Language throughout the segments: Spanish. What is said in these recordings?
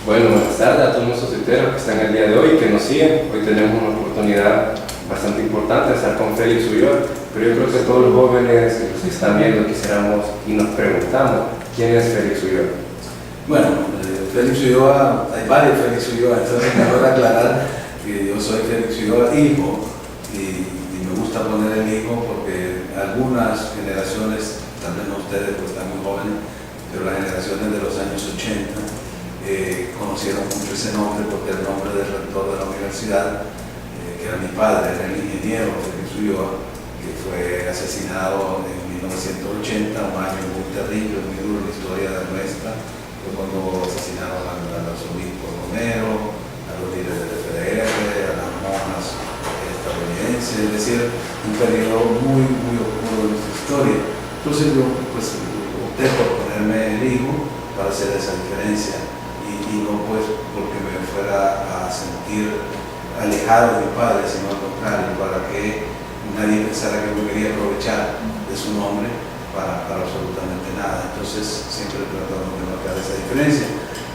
Bueno, buenas tardes a todos nuestros tuiteros que están el día de hoy y que nos siguen. Hoy tenemos una oportunidad bastante importante de estar con Félix Ulloa, pero yo creo que todos los jóvenes que nos están viendo quisiéramos y nos preguntamos ¿quién es Félix Ulloa? Bueno, Félix Ulloa, hay varios Félix Ulloa, entonces mejor aclarar que yo soy Félix Ulloa hijo y me gusta poner el hijo porque algunas generaciones, tal vez no ustedes pues están muy jóvenes, pero las generaciones de los años 80 conocieron mucho ese nombre porque el nombre del rector de la universidad, que era mi padre, era el ingeniero Félix Ulloa, que fue asesinado en 1980, un año muy terrible, muy duro en la historia de nuestra, fue cuando asesinaron al arzobispo Romero, a los líderes del FDR, a las monjas estadounidenses, es decir, un periodo muy, muy oscuro de nuestra historia. Entonces yo pues opté por ponerme el hijo para hacer esa diferencia y no pues porque me fuera a sentir alejado de mi padre, sino al contrario, para que nadie pensara que me quería aprovechar de su nombre para absolutamente nada. Entonces siempre tratamos de marcar esa diferencia.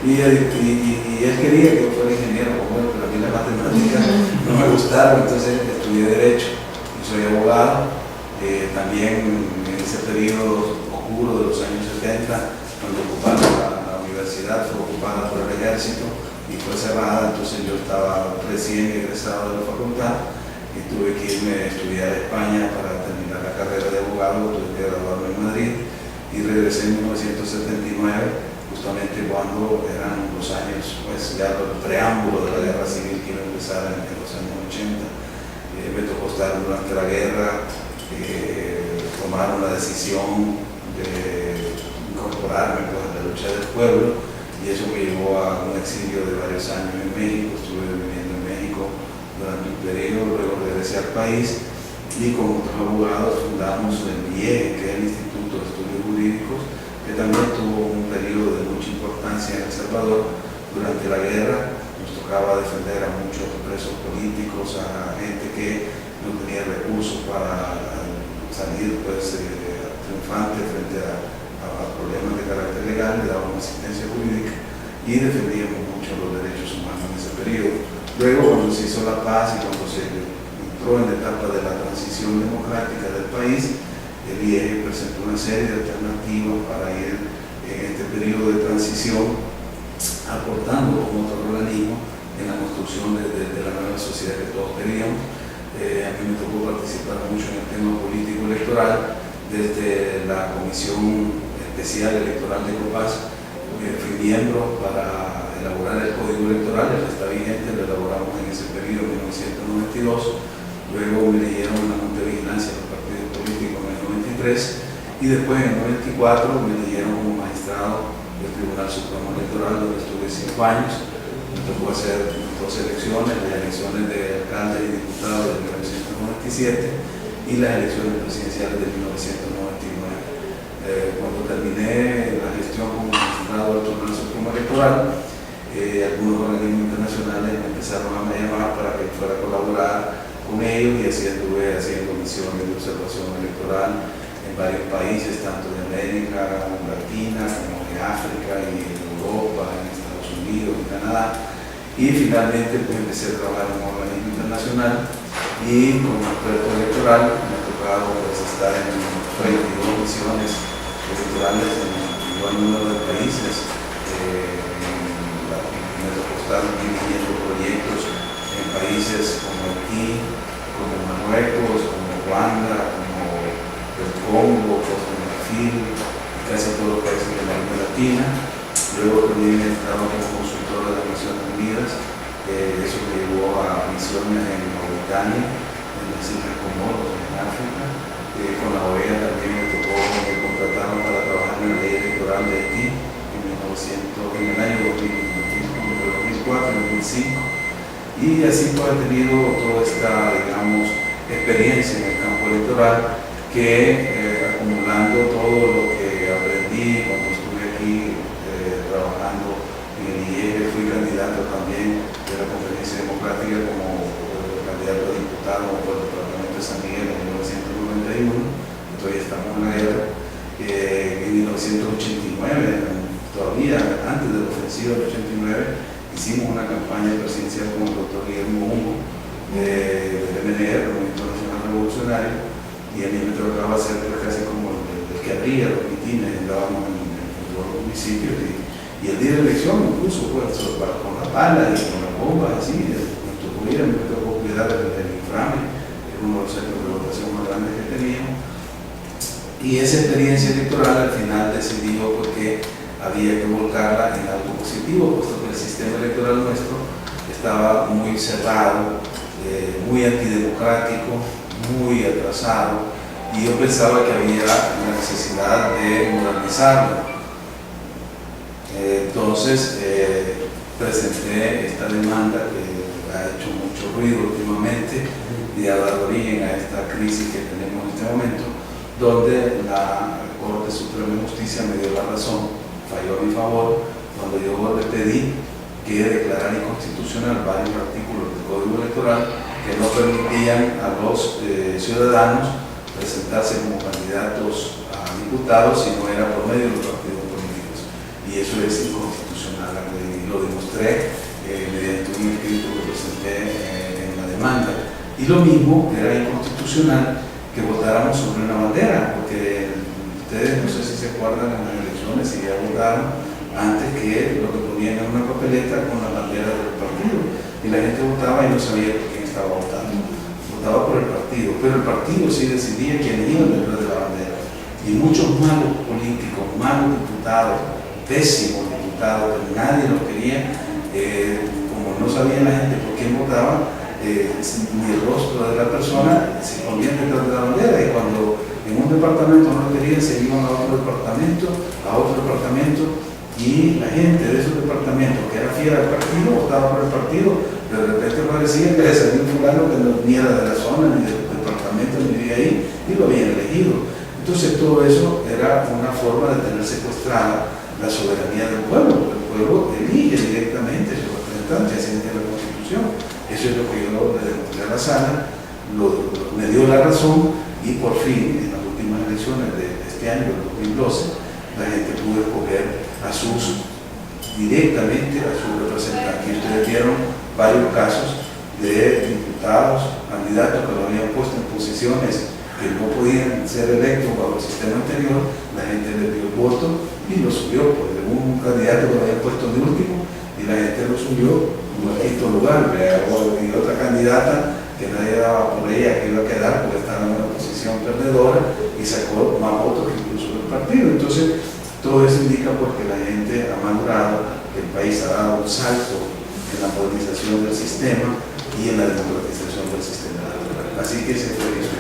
Y él quería que yo fuera ingeniero como él, pero a mí las matemáticas no me gustaron, entonces estudié Derecho y soy abogado. También en ese periodo oscuro de los años 70, cuando ocuparon la universidad, fue ocupada por el ejército y fue cerrada, entonces yo estaba recién egresado de la facultad y tuve que irme a estudiar a España para terminar la carrera de abogado, tuve que graduarme en Madrid y regresé en 1979, justamente cuando eran los años, pues ya el preámbulo de la guerra civil que iba a empezar en los años 80. Me tocó estar durante la guerra, tomaron la decisión de incorporarme pues, a la lucha del pueblo y eso me llevó a un exilio de varios años en México. Estuve viviendo en México durante un periodo, luego regresé al país y con otros abogados fundamos el IEG, que es el Instituto de Estudios Jurídicos, que también tuvo un periodo de mucha importancia en El Salvador. Durante la guerra nos tocaba defender a muchos presos políticos, a gente que no tenía recursos para salir pues, triunfante frente a problemas de carácter legal, le dábamos asistencia jurídica y defendíamos mucho los derechos humanos en ese periodo. Luego, cuando se hizo la paz y cuando se entró en la etapa de la transición democrática del país, el IEG presentó una serie de alternativas para ir en este periodo de transición aportando como otro organismo en la construcción de la nueva sociedad que todos queríamos. A mí me tocó participar mucho en el tema político electoral desde la Comisión Especial Electoral de COPAS. Fui miembro para elaborar el Código Electoral, el que está vigente, lo elaboramos en ese periodo, en 1992. Luego me eligieron en la Junta de Vigilancia de los partidos políticos en el 93 y después en el 94 me eligieron como magistrado del Tribunal Supremo Electoral, donde estuve 5 años. Me tocó hacer 2 elecciones, las elecciones de alcalde y diputado de 1997 y las elecciones presidenciales de 1999. Cuando terminé la gestión como magistrado del Tribunal Supremo Electoral, algunos organismos internacionales me empezaron a llamar para que fuera a colaborar con ellos y así estuve haciendo misiones de observación electoral en varios países, tanto de América Latina como de África y en Europa, en Estados Unidos, en Canadá. Y finalmente pues, empecé a trabajar en un organismo internacional y como experto electoral me ha tocado pues, estar en 22 misiones electorales en igual número de países. Me tocó estar dirigiendo proyectos en países como Haití, como Marruecos, como Ruanda, como el Congo, Costa de Marfil, y casi todos los países de América Latina. Luego también he estado como consultor de las Naciones Unidas, eso me llevó a misiones en Mauritania, en las Islas Comoros, en África. Con la OEA también me tocó, me contrataron para trabajar en la ley electoral de Haití en el año 2004, 2005. Y así pues he tenido toda esta, digamos, experiencia en el campo electoral que acumulando todo lo que aprendí cuando estuve aquí trabajando en el IEG, fui candidato también de la Conferencia Democrática como candidato a diputado por el departamento de San Miguel en 1991, todavía estamos en la guerra. En 1989 todavía antes de la ofensiva del 89, hicimos una campaña presidencial con el doctor Guillermo Humbo, del MNR, el Movimiento Nacional Revolucionario, y a mí me tocaba hacer casi como el que abría los mitines, andábamos en todos los municipios, y el día de la elección incluso pues, con las balas y con las bombas, así, nuestro gobierno me tocó cuidar el inframe, que era uno de los centros de votación más grandes que teníamos, y esa experiencia electoral al final decidió porque había que volcarla en algo positivo, puesto que el sistema electoral nuestro estaba muy cerrado, muy antidemocrático, muy atrasado, y yo pensaba que había la necesidad de modernizarlo. Entonces presenté esta demanda que ha hecho mucho ruido últimamente y ha dado origen a esta crisis que tenemos en este momento, donde la Corte Suprema de Justicia me dio la razón, falló a mi favor, cuando yo le pedí que declarara inconstitucional varios artículos del Código Electoral que no permitían a los ciudadanos presentarse como candidatos a diputados si no era por medio de los partidos políticos. Y eso es inconstitucional, y lo demostré mediante un escrito que presenté en la demanda. Y lo mismo era inconstitucional que votáramos sobre una bandera, porque ustedes no sé si se acuerdan en las elecciones si ya votaron antes que lo que ponían en una papeleta con la bandera del partido, y la gente votaba y no sabía por quién estaba votando, votaba por el partido, pero el partido sí decidía quién iba detrás de la bandera, y muchos malos políticos, malos diputados, pésimos diputados, que nadie los quería, como no sabía la gente por quién votaba, ni el rostro de la persona, se ponían detrás de la bandera, y cuando en un departamento no lo querían, se iban a otro departamento, y la gente de esos departamentos que era fiel al partido, votaba por el partido, de repente parecía que le salió un fulano que no ni era de la zona, ni del departamento, ni de ahí, y lo habían elegido. Entonces todo eso era una forma de tener secuestrada la soberanía del pueblo, porque el pueblo elige directamente a sus representantes, así dice la Constitución. Eso es lo que yo le demostré a la sala, me dio la razón, y por fin, en las últimas elecciones de este año, del 2012, la gente pudo escoger directamente a sus representantes. Y ustedes vieron varios casos de diputados, candidatos que lo habían puesto en posiciones que no podían ser electos bajo el sistema anterior, la gente les dio el voto y lo subió, porque hubo un candidato que lo habían puesto de último y la gente lo subió en un quinto lugar, y otra candidata que nadie daba por ella que iba a quedar porque estaba en una posición perdedora y sacó más votos que incluso del partido. Entonces todo eso indica porque la gente ha madurado, que el país ha dado un salto en la modernización del sistema y en la democratización del sistema. Así que se fue eso.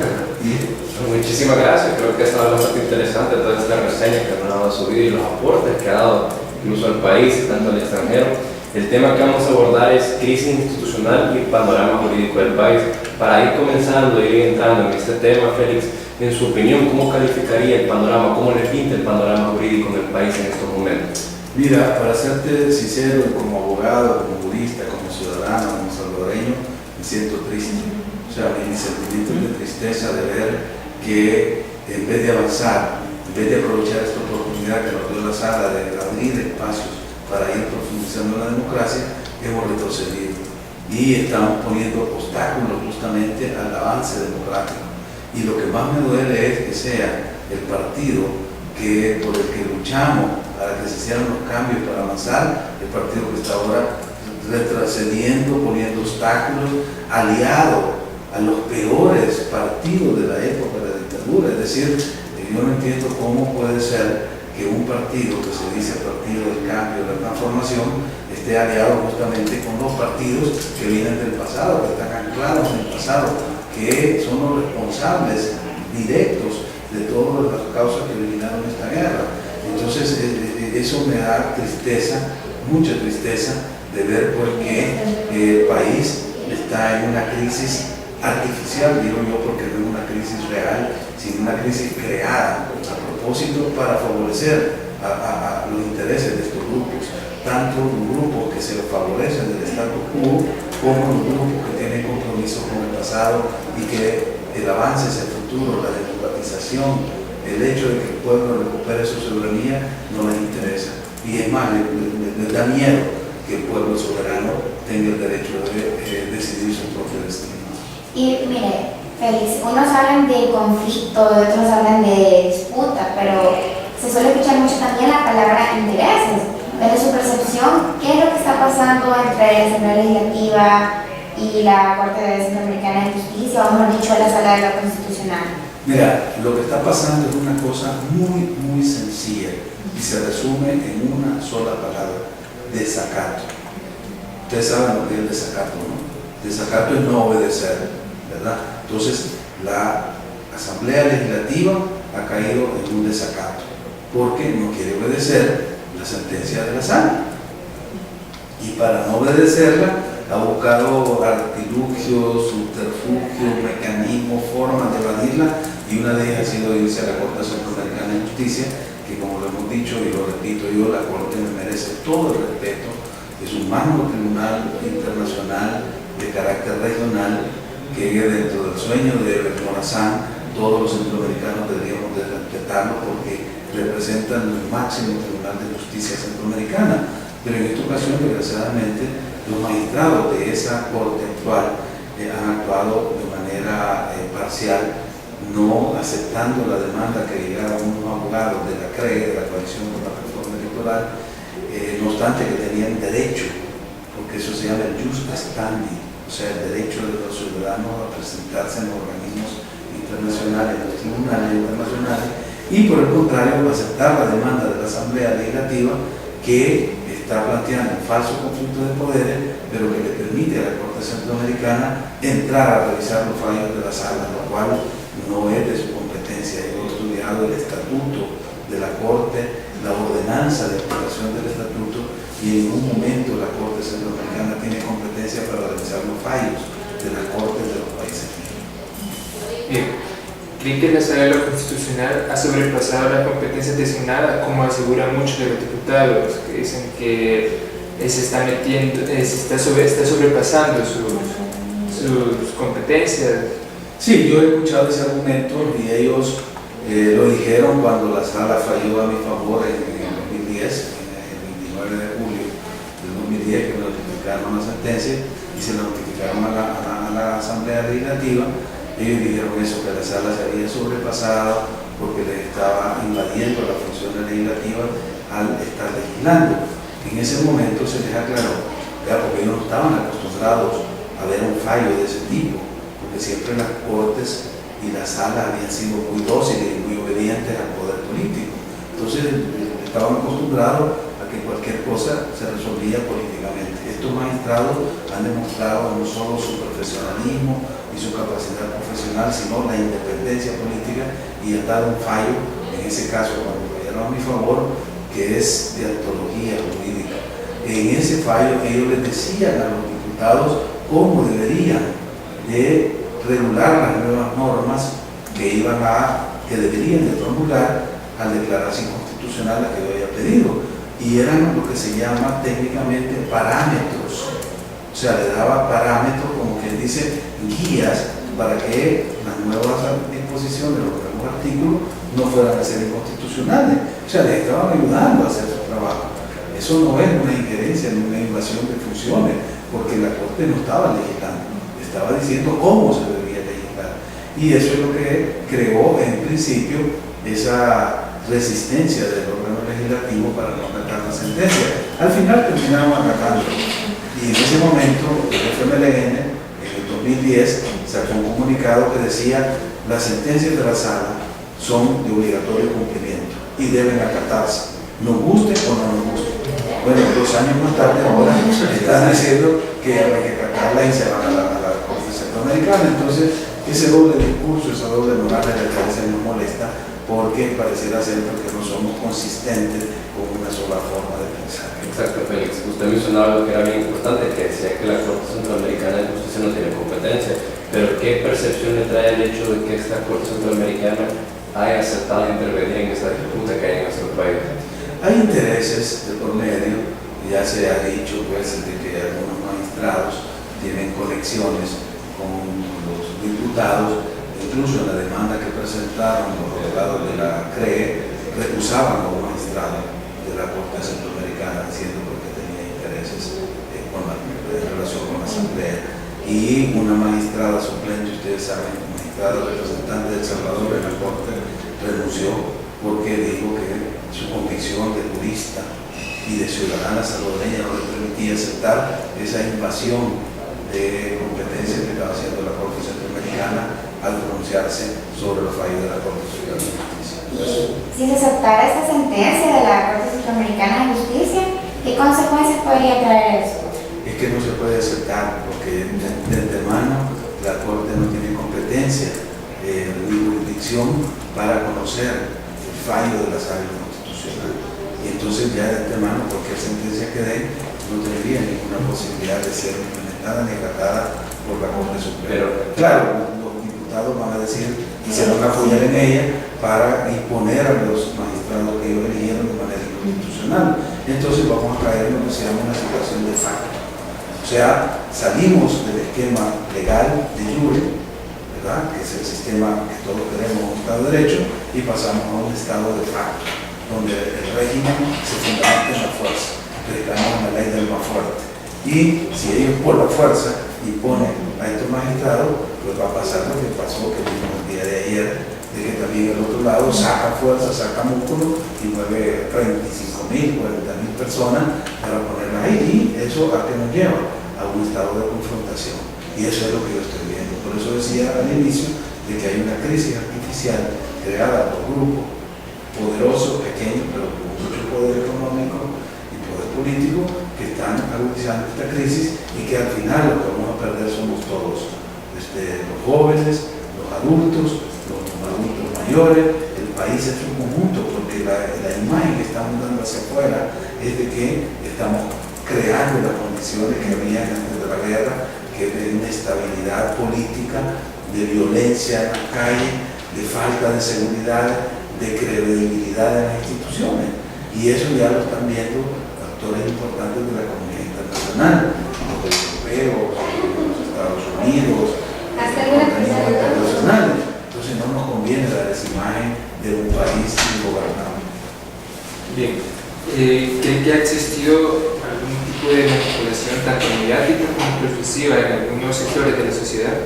Muchísimas gracias, creo que ha estado bastante interesante toda esta reseña que nos ha dado su vida y los aportes que ha dado incluso al país, tanto al extranjero. El tema que vamos a abordar es crisis institucional y panorama jurídico del país. Para ir comenzando y ir entrando en este tema, Félix, en su opinión, ¿cómo calificaría el panorama, cómo le pinta el panorama jurídico en el país en estos momentos? Mira, para serte sincero, como abogado, como jurista, como ciudadano, como salvadoreño, me siento triste. O sea, mi sentimiento de tristeza de ver que en vez de avanzar, en vez de aprovechar esta oportunidad que nos dio la sala de abrir espacios para ir profundizando en la democracia, hemos retrocedido y estamos poniendo obstáculos justamente al avance democrático. Y lo que más me duele es que sea el partido por el que luchamos para que se hicieran los cambios para avanzar, el partido que está ahora retrocediendo, poniendo obstáculos, aliado a los peores partidos de la época de la dictadura. Es decir, yo no entiendo cómo puede ser que un partido que se dice Partido del Cambio, de la Transformación, esté aliado justamente con los partidos que vienen del pasado, que están anclados en el pasado, que son los responsables directos de todas las causas que originaron esta guerra. Entonces eso me da tristeza, mucha tristeza, de ver por qué el país está en una crisis artificial, digo yo, porque no es una crisis real, sino una crisis creada a propósito para favorecer a los intereses de estos grupos, tanto los grupos que se favorecen del status quo como los grupos que tienen compromisos con el pasado y que el avance hacia el futuro, la democratización, el hecho de que el pueblo recupere su soberanía no les interesa. y es más, les da miedo que el pueblo soberano tenga el derecho de decidir su propio destino. Y mire, Félix, unos hablan de conflicto, otros hablan de disputa, pero se suele escuchar mucho también la palabra intereses. Desde su percepción, ¿qué es lo que está pasando entre la Asamblea Legislativa y la Corte Centroamericana de Justicia, o mejor dicho, la Sala de la Constitucional? Mira, lo que está pasando es una cosa muy, muy sencilla y se resume en una sola palabra: desacato. Ustedes saben lo que es el desacato, ¿no? Desacato es no obedecer, ¿verdad? Entonces, la Asamblea Legislativa ha caído en un desacato porque no quiere obedecer la sentencia de la Sala. Y para no obedecerla, ha buscado artilugios, subterfugios, mecanismos, formas de evadirla, y una de ellas ha sido irse a la Corte Centroamericana de Justicia, que, como lo hemos dicho y lo repito yo, la Corte me merece todo el respeto. Es un magno tribunal internacional de carácter regional que dentro del sueño de Morazán todos los centroamericanos deberíamos de respetarlo porque representan el máximo tribunal de justicia centroamericana. Pero en esta ocasión, desgraciadamente, los magistrados de esa corte actual han actuado de manera parcial, no aceptando la demanda que llegaron unos abogados de la CRE, de la Coalición por la Reforma Electoral, no obstante que tenían derecho, porque eso se llama el just standing, o sea, el derecho de los ciudadanos a presentarse en organismos internacionales, en los tribunales internacionales, y por el contrario aceptar la demanda de la Asamblea Legislativa, que está planteando un falso conflicto de poderes, pero que le permite a la Corte Centroamericana entrar a revisar los fallos de la Sala, lo cual no es de su competencia. Hemos estudiado el estatuto de la Corte, la ordenanza de aplicación del estatuto, y en ningún momento la Corte Centroamericana tiene competencia para revisar los fallos de las Cortes de los países. ¿Creen que la Sala de lo Constitucional ha sobrepasado la competencia designada, como aseguran muchos de los diputados, que dicen que se está metiendo, está sobrepasando sus competencias? Sí, yo he escuchado ese argumento y ellos lo dijeron cuando la Sala falló a mi favor en el 2010, el 29 de julio del 2010, que notificaron la sentencia y se la notificaron a la Asamblea Legislativa. Ellos dijeron eso, que la Sala se había sobrepasado porque le estaba invadiendo la función legislativa al estar legislando. En ese momento se les aclaró, porque ellos no estaban acostumbrados a ver un fallo de ese tipo, porque siempre las Cortes y las Salas habían sido muy dóciles y muy obedientes al poder político. Entonces estaban acostumbrados a que cualquier cosa se resolvía políticamente. Estos magistrados han demostrado no solo su profesionalismo y su capacidad profesional, sino la independencia política, y han dado un fallo, en ese caso cuando fallaron a mi favor, que es de antología jurídica. En ese fallo ellos les decían a los diputados cómo deberían de regular las nuevas normas que deberían de promulgar al declararse inconstitucional la que yo había pedido, y eran lo que se llama técnicamente parámetros. O sea, le daba parámetros, como quien dice, guías para que las nuevas disposiciones, los nuevos artículos, no fueran a ser inconstitucionales. O sea, les estaban ayudando a hacer su trabajo. Eso no es una injerencia ni una invasión de funciones, porque la Corte no estaba legislando, estaba diciendo cómo se debía legislar. Y eso es lo que creó en principio esa resistencia del órgano legislativo para no acatar la sentencia. Al final terminaron acatando. Y en ese momento el FMLN, en el 2010, sacó un comunicado que decía: las sentencias de la Sala son de obligatorio cumplimiento y deben acatarse, nos guste o no nos guste. Bueno, 2 años más tarde ahora están diciendo que hay que acatarla y se van a la Corte Centroamericana. Entonces, ese doble discurso, esa doble moral de la Iglesia nos molesta, porque pareciera ser que no somos consistentes con una sola forma de pensar. Exacto, Félix. Usted mencionaba algo que era bien importante, que decía que la Corte Centroamericana de Justicia no tiene competencia, pero ¿qué percepción le trae el hecho de que esta Corte Centroamericana haya aceptado intervenir en esta disputa que hay en nuestro país? Hay intereses de por medio, ya se ha dicho pues de que algunos magistrados tienen conexiones con los diputados, incluso en la demanda que presentaron los abogados de la CRE, recusaban a un magistrado de la Corte Centroamericana egoísta y de ciudadana salvadoreña no le permitía aceptar esa invasión de competencias que estaba haciendo la Corte Centroamericana al pronunciarse sobre los fallos de la Corte Suprema de Justicia. Si se aceptara esta sentencia de la Corte Centroamericana de Justicia, ¿qué consecuencias podría traer eso? Es que no se puede aceptar porque de antemano la Corte no tiene competencia ni jurisdicción para conocer el fallo de la sala constitucional. Y entonces ya de antemano cualquier sentencia que den no tendría ninguna posibilidad de ser implementada ni acatada por la Corte Suprema. Pero, claro, los diputados van a decir y se van a apoyar en ella para imponer a los magistrados que ellos eligieron de manera inconstitucional. Entonces vamos a caer en lo que se llama una situación de facto. O sea, salimos del esquema legal de jure, ¿verdad?, que es el sistema que todos queremos, un Estado de Derecho, y pasamos a un Estado de facto, donde el régimen se fundamenta en la fuerza, que declaramos la ley del más fuerte. Y si ellos por la fuerza imponen a estos magistrados, pues va a pasar lo que pasó, que vimos el día de ayer, de que también el otro lado saca fuerza, saca músculo y mueve 35.000, 40.000 personas para ponerlas ahí. Y eso a qué nos lleva a un estado de confrontación. Y eso es lo que yo estoy viendo. Por eso decía al inicio de que hay una crisis artificial creada por grupos poderosos, pequeños, pero con mucho poder económico y poder político, que están agudizando esta crisis y que al final lo que vamos a perder somos todos. Los jóvenes, los adultos mayores, el país es un conjunto, porque la imagen que estamos dando hacia afuera es de que estamos creando las condiciones que había antes de la guerra, que es de inestabilidad política, de violencia en la calle, de falta de seguridad, de credibilidad en las instituciones. Y eso ya lo están viendo actores importantes de la comunidad internacional, los europeos, los Estados Unidos, los organismos internacionales. Entonces no nos conviene dar esa imagen de un país ingobernable. Bien, ¿cree que ha existido algún tipo de manipulación tanto mediática como profesiva en algunos sectores de la sociedad?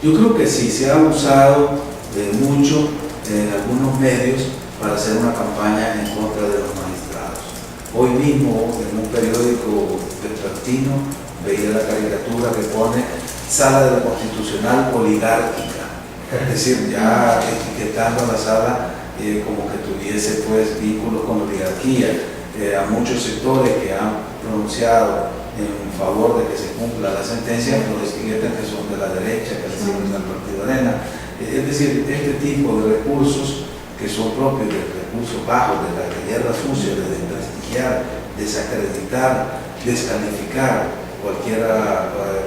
Yo creo que sí, se ha usado de mucho en algunos medios para hacer una campaña en contra de los magistrados. Hoy mismo en un periódico vespertino veía la caricatura que pone Sala de la Constitucional oligárquica, es decir, ya etiquetando a la sala como que tuviese pues vínculos con la oligarquía. A muchos sectores que han pronunciado en favor de que se cumpla la sentencia los etiquetan que son de la derecha, que le siguen al Partido Arena. Es decir, este tipo de recursos que son propios del recurso bajo, de la guerra sucia, de desprestigiar, desacreditar, descalificar cualquier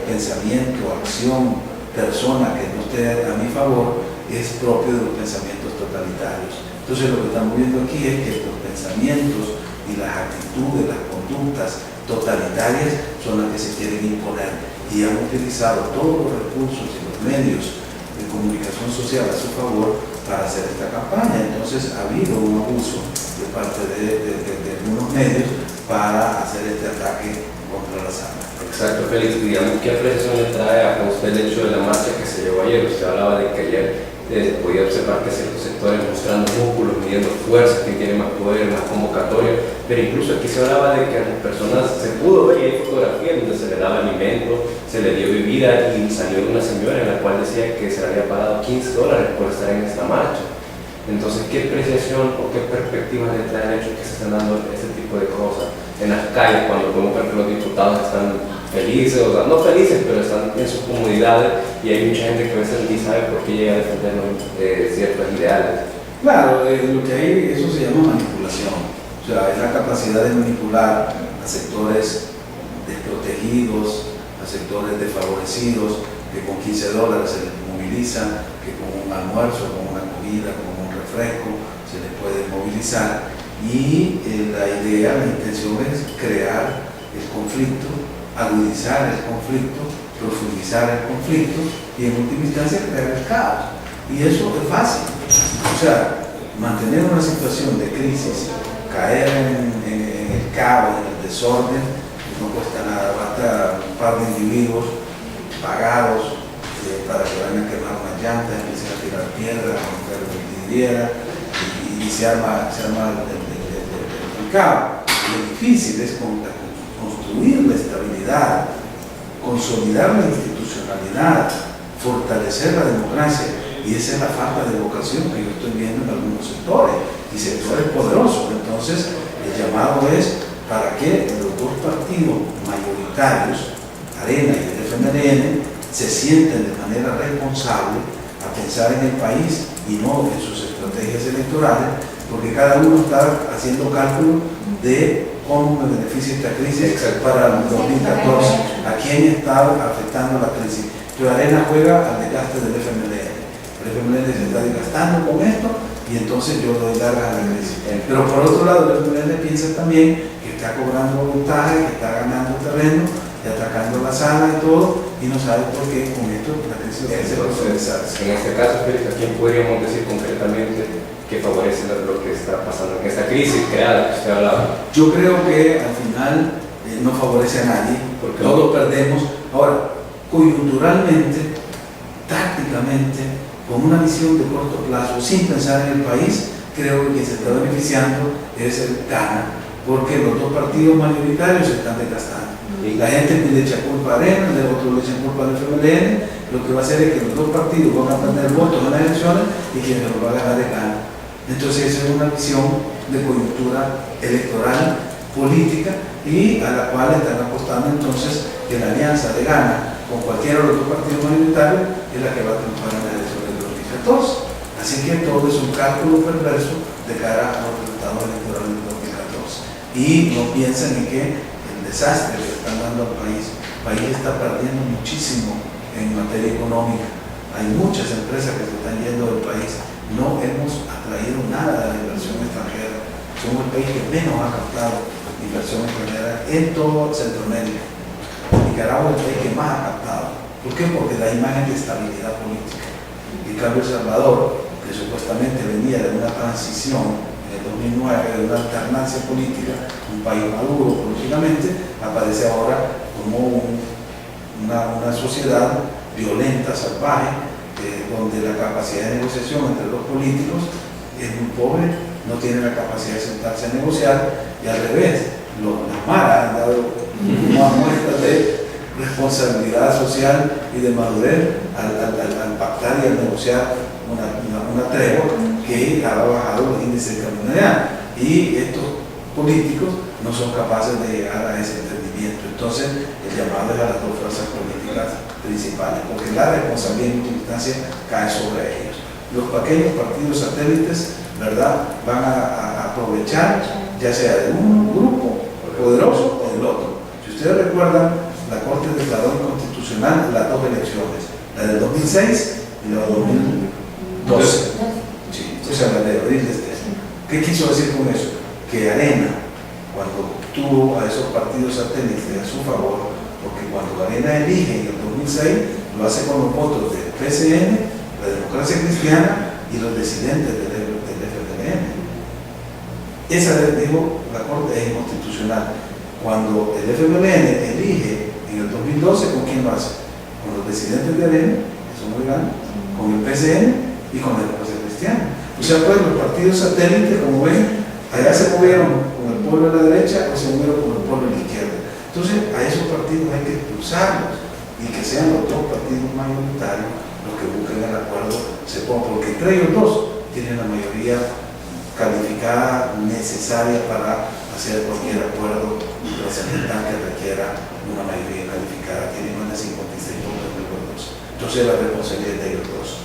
pensamiento, acción, persona que no esté a mi favor, es propio de los pensamientos totalitarios. Entonces lo que estamos viendo aquí es que los pensamientos y las actitudes, las conductas totalitarias son las que se quieren imponer y han utilizado todos los recursos y los medios de comunicación social a su favor para hacer esta campaña. Entonces ha habido un abuso de parte de algunos medios para hacer este ataque contra la sala. Exacto, Félix. Digamos, ¿qué apreciación le trae a usted el hecho de la marcha que se llevó ayer? Usted hablaba de que ayer podía observar que ciertos sectores mostrando músculos, midiendo fuerzas, que tiene más poder, más convocatoria, pero incluso aquí se hablaba de que a las personas se pudo ver, y hay fotografías donde se le daba alimento, se le dio bebida y salió una señora en la cual decía que se le había pagado $15 por estar en esta marcha. Entonces, ¿qué apreciación o qué perspectivas le trae el hecho que se están dando este tipo de cosas en las calles cuando podemos ver que los diputados están felices, o sea, no felices, pero están en sus comunidades y hay mucha gente que a veces ni sabe por qué llega a defender ciertos ideales? Claro, lo que hay, eso se llama manipulación. O sea, es la capacidad de manipular a sectores desprotegidos, a sectores desfavorecidos, que con $15 se les moviliza, que con un almuerzo, con una comida, con un refresco, se les puede movilizar. Y la idea, la intención es crear el conflicto, agudizar el conflicto, profundizar el conflicto y en última instancia crear el caos. Y eso es fácil. O sea, mantener una situación de crisis, caer en el caos, en el desorden, no cuesta nada. Basta un par de individuos pagados para que vayan a quemar una llanta, empiecen a tirar piedras, a romper vidriera y se arma el complicado. Lo difícil es construir la estabilidad, consolidar la institucionalidad, fortalecer la democracia. Y esa es la falta de vocación que yo estoy viendo en algunos sectores, y sectores poderosos. Entonces, el llamado es para que los dos partidos mayoritarios, Arena y el FMLN, se sienten de manera responsable a pensar en el país y no en sus estrategias electorales, porque cada uno está haciendo cálculos de cómo me beneficia esta crisis para el 2014, a quién está afectando la crisis. Entonces Arena juega al desgaste del FMLN. El FMLN se está desgastando con esto y entonces yo doy largas a la crisis. Pero por otro lado, el FMLN piensa también que está cobrando ventaja, que está ganando terreno y atacando la sala y todo, y no sabe por qué con esto la crisis va a ser procesada. En este caso, Félix, ¿a quién podríamos decir concretamente que favorece lo que está pasando en esta crisis creada que usted hablaba? Yo creo que al final no favorece a nadie, porque todos perdemos. Ahora, coyunturalmente, tácticamente, con una visión de corto plazo, sin pensar en el país, creo que quien se está beneficiando es el Gana, porque los dos partidos mayoritarios se están desgastando. La gente le echa culpa a Arena, otros le echan culpa al FMLN. Lo que va a hacer es que los dos partidos van a perder votos en las elecciones y quien lo va a ganar es Gana. Entonces esa es una visión de coyuntura electoral, política, y a la cual están apostando entonces que la alianza de Gana con cualquiera de los dos partidos mayoritarios es la que va a triunfar en las elecciones del 2014. Así que todo es un cálculo perverso de cara a los resultados electorales del 2014. Y no piensen en que el desastre que están dando al país, el país está perdiendo muchísimo en materia económica. Hay muchas empresas que se están yendo del país. No hemos atraído nada de la inversión extranjera. Somos el país que menos ha captado inversión extranjera en todo Centroamérica. Nicaragua es el país que más ha captado. ¿Por qué? Porque da imagen de estabilidad política. En cambio, El Salvador, que supuestamente venía de una transición en el 2009, de una alternancia política, un país maduro políticamente, aparece ahora como una sociedad violenta, salvaje, donde la capacidad de negociación entre los políticos es muy pobre, no tienen la capacidad de sentarse a negociar, y al revés, las maras han dado una muestra de responsabilidad social y de madurez al pactar y al negociar una tregua que ha bajado los índices de criminalidad, y estos políticos no son capaces de llegar a ese entendimiento. Entonces el llamado es a las dos fuerzas políticas principales, porque la responsabilidad en última instancia cae sobre ellos. Los pequeños partidos satélites, ¿verdad?, van a aprovechar ya sea de un grupo poderoso o del otro. Si ustedes recuerdan, la Corte declaró inconstitucional las dos elecciones, la del 2006 y la del 2012. Sí, o sea, la de abril de este año. ¿Qué quiso decir con eso? Que Arena, cuando tuvo a esos partidos satélites a su favor, porque cuando Arena elige en el 2006, lo hace con los votos del PCN, la Democracia Cristiana y los disidentes del FMLN. Esa, dijo la Corte, es inconstitucional. Cuando el FMLN elige en el 2012, ¿con quién lo hace? Con los disidentes de Arena, que son muy grandes, con el PCN y con la Democracia Cristiana. O sea, pues los partidos satélites, como ven, allá se movieron con el pueblo de la derecha o se movieron con el pueblo de la izquierda. Entonces, a esos partidos hay que expulsarlos y que sean los dos partidos mayoritarios los que busquen el acuerdo, porque entre ellos dos tienen la mayoría calificada necesaria para hacer cualquier acuerdo trascendental que requiera una mayoría calificada. Tienen más de 56 votos. Entonces, la responsabilidad de ellos dos.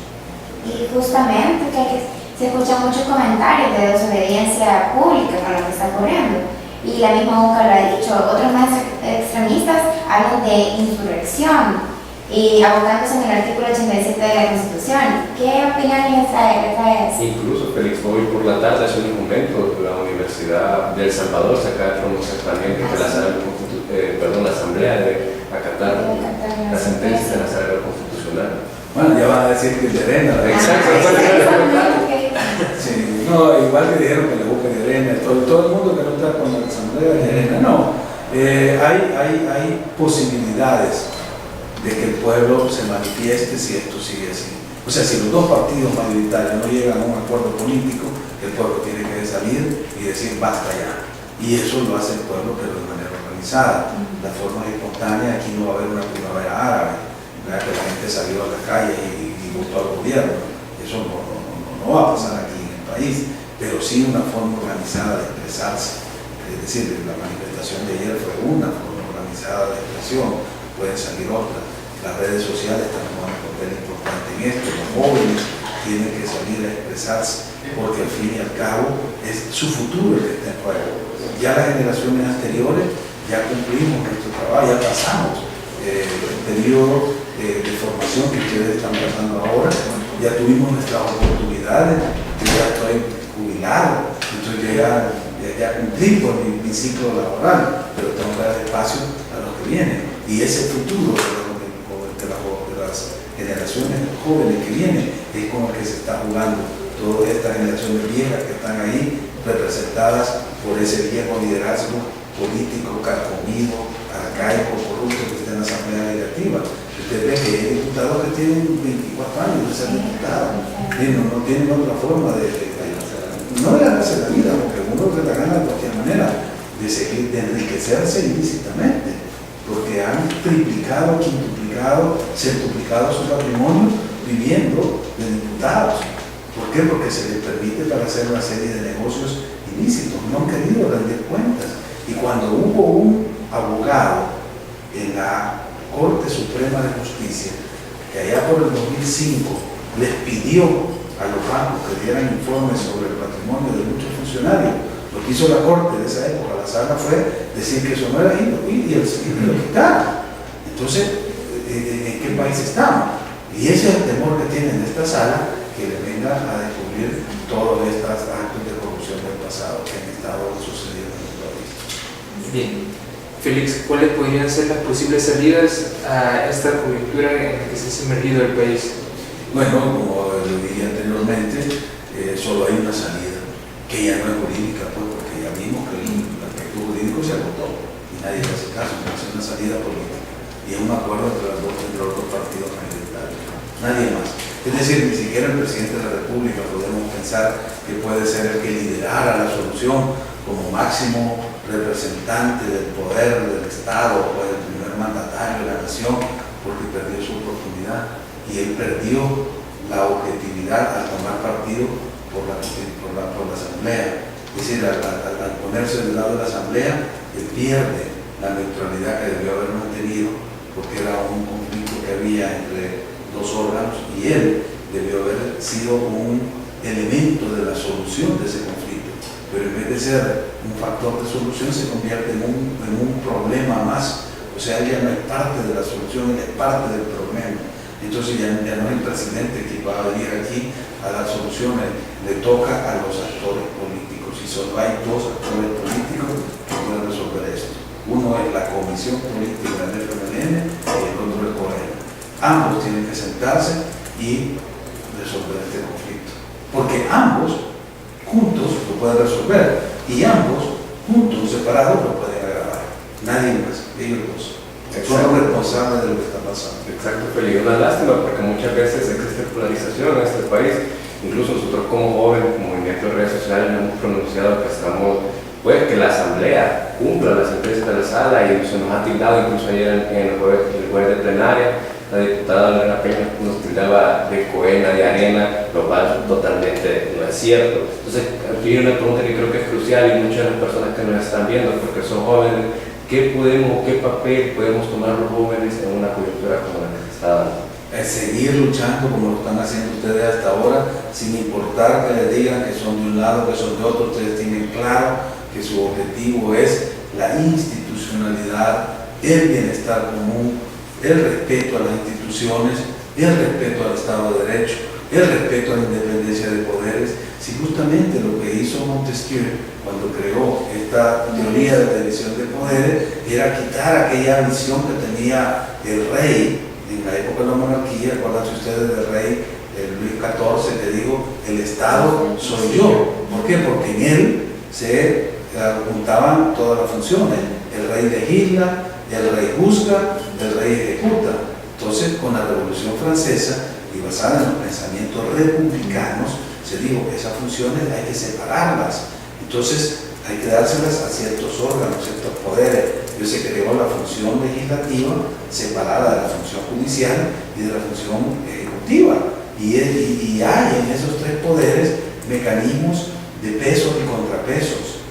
Y justamente que se escuchan muchos comentarios de desobediencia pública con lo que está ocurriendo. Y la misma UCA lo ha dicho, otros más extremistas hablan de insurrección y abocándose en el artículo 87 de la Constitución. ¿Qué opinión les trae eso? Incluso, Félix, hoy por la tarde, hace un momento, la Universidad de El Salvador se acaba de pronunciar también que la Asamblea debe acatar la sentencia de la Sala Constitucional. Bueno, ya van a decir que es de Arena. Exacto. Sí, no, igual que dijeron que la busca de Arena, todo el mundo que no está con la Asamblea de Arena, no. Hay posibilidades de que el pueblo se manifieste si esto sigue así. O sea, si los dos partidos mayoritarios no llegan a un acuerdo político, el pueblo tiene que salir y decir basta ya. y eso lo hace el pueblo, pero de manera organizada. La forma espontánea, aquí no va a haber una primavera árabe, ¿verdad? Que la gente salió a la calle y votó al gobierno. Eso no va a pasar aquí en el país, pero sí una forma organizada de expresarse. Es decir, la manifestación de ayer fue una forma organizada de expresión, pueden salir otras. Las redes sociales están jugando un papel importante en esto. Los jóvenes tienen que salir a expresarse, porque al fin y al cabo es su futuro el que está en juego. Ya las generaciones anteriores ya cumplimos nuestro trabajo, ya pasamos el periodo de formación que ustedes están pasando ahora, ya tuvimos nuestras oportunidades, yo ya estoy jubilado, entonces ya cumplí con mi ciclo laboral, pero tengo que dar espacio a los que vienen, y ese futuro de las generaciones jóvenes que vienen es con el que se está jugando todas estas generaciones viejas que están ahí representadas por ese viejo liderazgo político, carcomido, arcaico, corrupto que está en la Asamblea Legislativa. Usted ve que hay diputados que tienen 24 años de ser diputados, no tienen otra forma no de ganarse la vida, porque uno se la gana de cualquier manera, de seguir, de enriquecerse ilícitamente, porque han triplicado, quintuplicado, centuplicado su patrimonio viviendo de diputados. ¿Por qué? Porque se les permite para hacer una serie de negocios ilícitos, no han querido rendir cuentas. Y cuando hubo un abogado en la Corte Suprema de Justicia, que allá por el 2005 les pidió a los bancos que dieran informes sobre el patrimonio de muchos funcionarios, lo que hizo la Corte de esa época, la sala, fue decir que eso no era y lo quitaron. Entonces, ¿en qué país estamos? Y ese es el temor que tienen de esta sala, que le venga a descubrir todos estos actos de corrupción del pasado que han estado sucediendo en el país. Bien. Félix, ¿cuáles podrían ser las posibles salidas a esta coyuntura en la que se ha sumergido el país? Bueno, como lo dije anteriormente, solo hay una salida, que ya no es jurídica, pues, porque ya vimos que el aspecto jurídico se agotó y nadie le hace caso, es una salida política y es un acuerdo entre los dos partidos mayoritarios, nadie más. Es decir, ni siquiera el presidente de la República podemos pensar que puede ser el que liderara la solución como máximo representante del poder del Estado o el primer mandatario de la nación, porque perdió su oportunidad y él perdió la objetividad al tomar partido por la Asamblea. Es decir, al ponerse del lado de la Asamblea, él pierde la neutralidad que debió haber mantenido, porque era un conflicto que había entre dos órganos y él debió haber sido un elemento de la solución de ese conflicto, pero en vez de ser un factor de solución se convierte en un problema más. O sea, él ya no es parte de la solución, él es parte del problema. Entonces ya no es el presidente que va a venir aquí a dar soluciones, le toca a los actores políticos, y solo hay dos actores políticos que pueden resolver esto. Uno es la Comisión Política del FMLN y el otro el COE. Ambos tienen que sentarse y resolver este conflicto, porque ambos juntos lo pueden resolver y ambos juntos, separados, lo pueden agravar. Nadie más, ellos dos son los responsables de lo que está pasando. Exacto, Felipe. Una lástima porque muchas veces existe polarización en este país. Incluso nosotros como jóvenes, como movimiento de redes sociales, hemos pronunciado que estamos, pues, que la Asamblea cumpla las sentencias de la sala, y se nos ha tildado, incluso ayer en el jueves de plenaria, la diputada Lorena Peña nos tildaba de cohena, de arena, lo cual totalmente no es cierto. Entonces, aquí hay una pregunta que creo que es crucial, y muchas de las personas que nos están viendo, porque son jóvenes, ¿qué papel podemos tomar los jóvenes en una coyuntura como la que se está dando? Es seguir luchando como lo están haciendo ustedes hasta ahora, sin importar que les digan que son de un lado, que son de otro. Ustedes tienen claro que su objetivo es la institucionalidad, el bienestar común, el respeto a las instituciones, el respeto al Estado de Derecho, el respeto a la independencia de poderes. Si justamente lo que hizo Montesquieu cuando creó esta teoría de división de poderes era quitar aquella visión que tenía el rey en la época de la monarquía. Acuérdense ustedes del rey Luis XIV, que dijo: el Estado soy yo. ¿Por qué? Porque en él se juntaban todas las funciones. El rey legisla, el rey juzga, el rey ejecuta. Entonces, con la Revolución Francesa y basada en los pensamientos republicanos, se dijo que esas funciones hay que separarlas. Entonces, hay que dárselas a ciertos órganos, ciertos poderes. Yo se creó la función legislativa separada de la función judicial y de la función ejecutiva. Y hay en esos tres poderes mecanismos de pesos y contrapesos,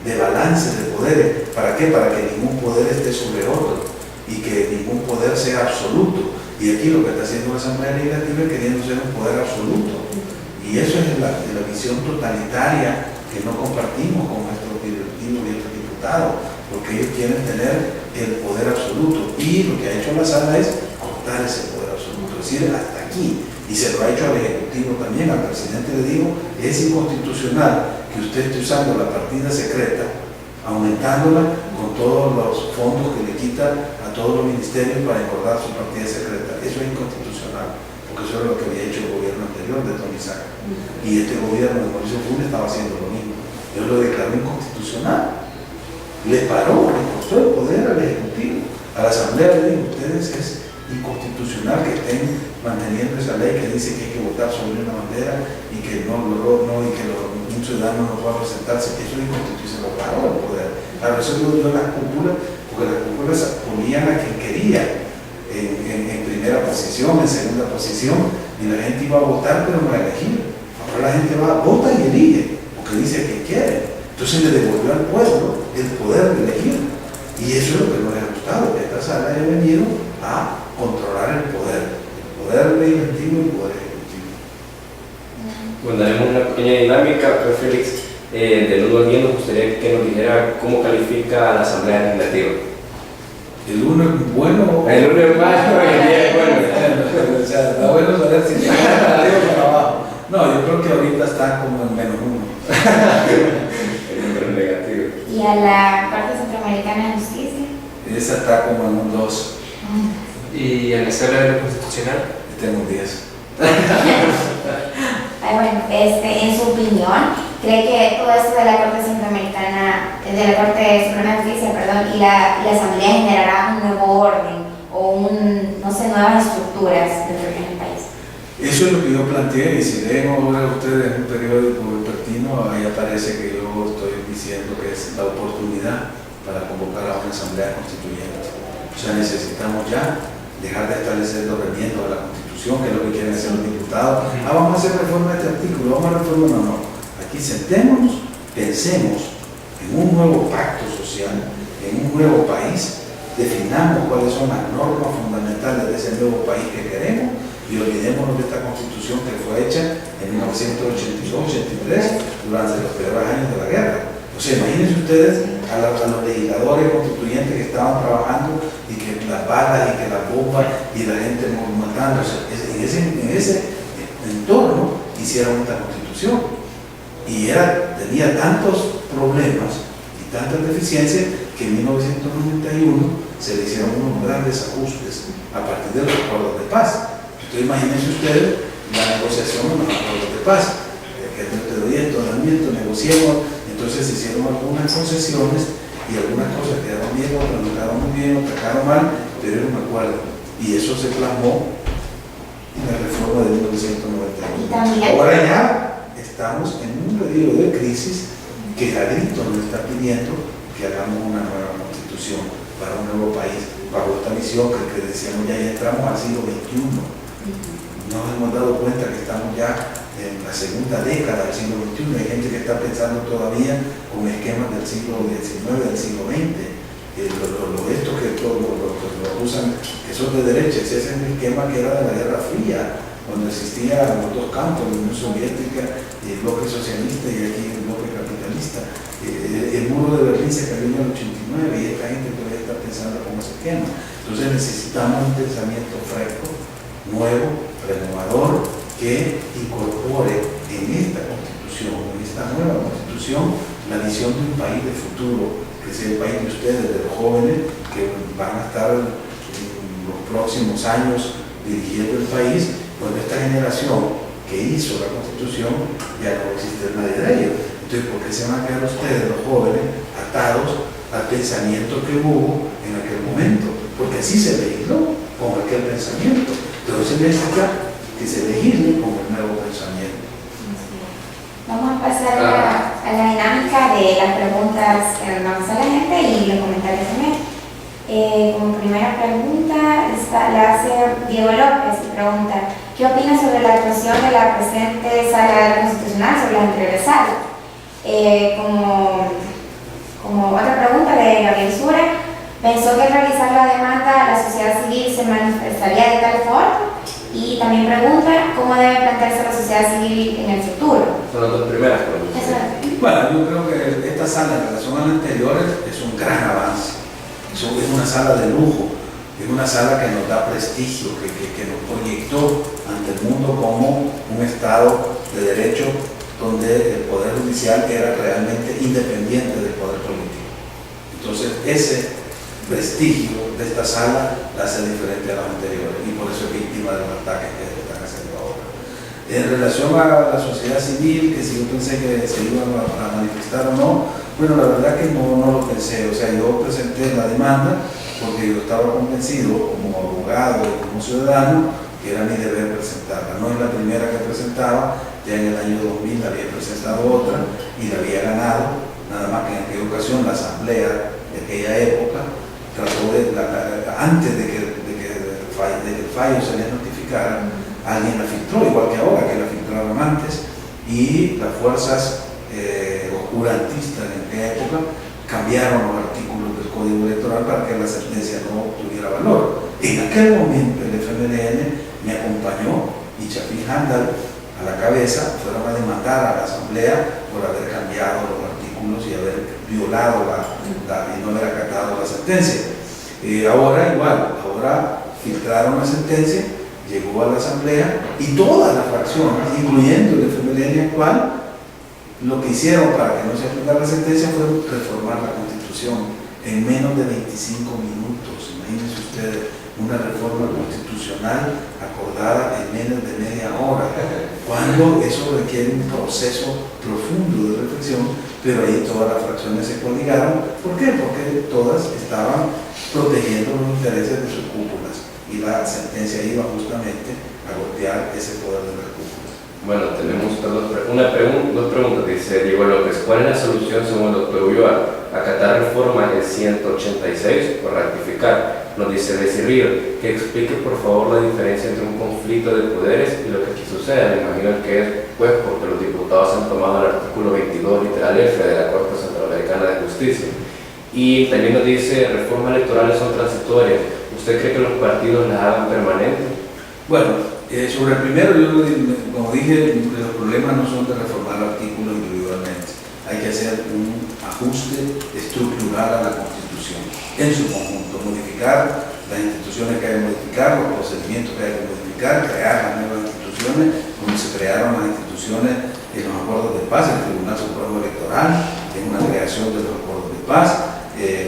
de balance de poderes. ¿Para qué? Para que ningún poder esté sobre otro y que ningún poder sea absoluto. Y aquí lo que está haciendo la Asamblea Legislativa es queriendo ser un poder absoluto. Y eso es la visión totalitaria que no compartimos con nuestros directivos y nuestros diputados, porque ellos quieren tener el poder absoluto. Y lo que ha hecho la sala es cortar ese poder absoluto, es decir, hasta aquí. Y se lo ha hecho al Ejecutivo también. Al presidente le digo, es inconstitucional que usted esté usando la partida secreta, aumentándola con todos los fondos que le quita a todos los ministerios para engordar su partida secreta. Eso es inconstitucional, porque eso es lo que había hecho el gobierno anterior de Tony Saca. Y este gobierno de Mauricio Funes estaba haciendo lo mismo. Él lo declaró inconstitucional. Le paró, le costó el poder al Ejecutivo. A la Asamblea le digo, ustedes es inconstitucional que estén manteniendo esa ley que dice que hay que votar sobre una bandera y que y que un ciudadano no pueda presentarse. Eso es inconstitucional, lo paró el poder. A veces yo las cúpulas, porque las cúpulas ponían a quien quería en primera posición, en segunda posición, y la gente iba a votar pero no a elegir. Ahora la gente va, vota y elige, porque dice que quiere. Entonces le devolvió al pueblo el poder de elegir. Y eso es lo que nos ha gustado, que esta sala haya venido a controlar el poder legislativo y el poder ejecutivo. Bueno, daremos una pequeña dinámica, doctor Félix. Del 1 al 10 nos gustaría que nos dijera cómo califica a la Asamblea Legislativa. El 1 es bueno. El 1 es malo y el 10 es bueno. O sea, está bueno saber si está para arriba o para abajo. No, yo creo que ahorita está como en -1. El número negativo. ¿Y a la Corte Centroamericana de Justicia? Esa está como en un 2. ¿Y en la sala de lo constitucional? Tengo un 10. Bueno, en su opinión, ¿cree que todo esto de la Corte Centroamericana, de la Corte Suprema de Justicia, perdón, y la Asamblea generará un nuevo orden o no sé, nuevas estructuras dentro del país? Eso es lo que yo planteé, y si leen ahora ustedes en un periódico vespertino, ahí aparece que yo estoy diciendo que es la oportunidad para convocar a una asamblea constituyente. O sea, necesitamos ya dejar de establecer los remiendos a la Constitución, que es lo que quieren hacer los diputados. Vamos a hacer reforma de este artículo, vamos a reformar, no. Aquí sentémonos, pensemos en un nuevo pacto social, en un nuevo país, definamos cuáles son las normas fundamentales de ese nuevo país que queremos y olvidémonos de esta Constitución que fue hecha en 1982-83 durante los peores años de la guerra. O sea, imagínense ustedes a los legisladores constituyentes que estaban trabajando y que las balas y que las bombas y la gente matándose. En ese entorno hicieron esta Constitución. Y tenía tantos problemas y tantas deficiencias que en 1991 se le hicieron unos grandes ajustes a partir de los acuerdos de paz. Entonces imagínense ustedes la negociación de los acuerdos de paz. Que te doy esto, negociemos. Entonces se hicieron algunas concesiones y algunas cosas quedaron bien, otras no quedaron muy bien, otras quedaron mal, pero era un acuerdo. Y eso se plasmó en la reforma de 1991. Ahora ya estamos en un periodo de crisis que a grito nos está pidiendo que hagamos una nueva constitución para un nuevo país, bajo esta visión que decíamos ya entramos al siglo XXI. Nos hemos dado cuenta que estamos ya en la segunda década del siglo XXI. Hay gente que está pensando todavía con esquemas del siglo XIX, del siglo XX. Estos que lo usan, que son de derecha, ese es el esquema que era de la Guerra Fría, cuando existían los dos campos, la Unión Soviética y el bloque socialista y aquí el bloque capitalista. El muro de Berlín se cayó en el 89 y esta gente todavía está pensando con ese esquema. Entonces necesitamos un pensamiento fresco, nuevo, renovador, que incorpore en esta Constitución, en esta nueva Constitución, la visión de un país de futuro, que sea el país de ustedes, de los jóvenes, que van a estar en los próximos años dirigiendo el país, cuando esta generación que hizo la Constitución ya no existe nadie de ellos. Entonces, ¿por qué se van a quedar ustedes, los jóvenes, atados al pensamiento que hubo en aquel momento? Porque así se legisló con aquel pensamiento. Entonces necesita que se legisle con el nuevo pensamiento. Vamos a pasar a la la dinámica de las preguntas que nos hace la gente y los comentarios también. Como primera pregunta la hace Diego López y pregunta: ¿qué opina sobre la actuación de la presente Sala Constitucional sobre las anteriores salas? Como otra pregunta de Gabriel Sura, ¿pensó que al realizar la demanda la sociedad civil se manifestaría de tal forma? Y también pregunta cómo debe plantearse la sociedad civil en el futuro. Son las dos primeras preguntas. Bueno, yo creo que esta sala en relación a las anteriores es un gran avance. Es una sala de lujo, es una sala que nos da prestigio, que nos proyectó ante el mundo como un Estado de derecho donde el Poder Judicial era realmente independiente del Poder Político. Entonces, ese prestigio de esta sala la hace diferente a las anteriores y por eso es víctima de los ataques que están haciendo ahora. En relación a la sociedad civil, que si yo pensé que se iban a manifestar o no, bueno, la verdad que no lo pensé. O sea, yo presenté la demanda porque yo estaba convencido como abogado y como ciudadano que era mi deber presentarla. No es la primera que presentaba, ya en el año 2000 había presentado otra y la había ganado, nada más que en aquella ocasión la asamblea de aquella época trató de, antes de que el fallo se les notificara, alguien la filtró, igual que ahora, que la filtraron antes, y las fuerzas oscurantistas en aquella época cambiaron los artículos del Código Electoral para que la sentencia no tuviera valor. En aquel momento el FMLN me acompañó y Chafik Handal a la cabeza fueron a demandar a la Asamblea por haber cambiado los artículos y haber violado y no haber acatado la sentencia. Ahora igual, ahora filtraron la sentencia, llegó a la Asamblea y todas las fracciones, incluyendo el FMLN actual, lo que hicieron para que no se aplicara la sentencia fue reformar la Constitución en menos de 25 minutos. Imagínense ustedes una reforma constitucional acordada en menos de media hora, cuando eso requiere un proceso profundo de reflexión, pero ahí todas las fracciones se coligaron. ¿Por qué? Porque todas estaban protegiendo los intereses de sus cúpulas y la sentencia iba justamente a golpear ese poder de las cúpulas. Bueno, tenemos dos preguntas, dice Diego López. ¿Cuál es la solución según el doctor Ulloa? ¿Acatar reforma del 186 o rectificar? Nos dice Desirrío, que explique por favor la diferencia entre un conflicto de poderes y lo que aquí sucede. Me imagino que es pues porque los diputados han tomado el artículo 22 literal F de la Corte Centroamericana de Justicia. Y también nos dice, reformas electorales son transitorias. ¿Usted cree que los partidos las hagan permanentes? Bueno, sobre el primero, yo como dije, los problemas no son de reformar artículos individualmente. Hay que hacer un ajuste estructural a la Constitución en su conjunto, modificar las instituciones que hay que modificar, los procedimientos que hay que modificar, crear las nuevas instituciones, como se crearon las instituciones en los acuerdos de paz, el Tribunal Supremo Electoral, en una creación de los acuerdos de paz,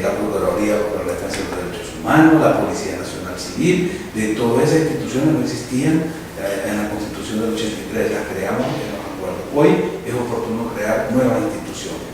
la Procuraduría para la Defensa de los Derechos Humanos, la Policía Nacional Civil. De todas esas instituciones no existían en la Constitución del 83, las creamos en los acuerdos. Hoy es oportuno crear nuevas instituciones.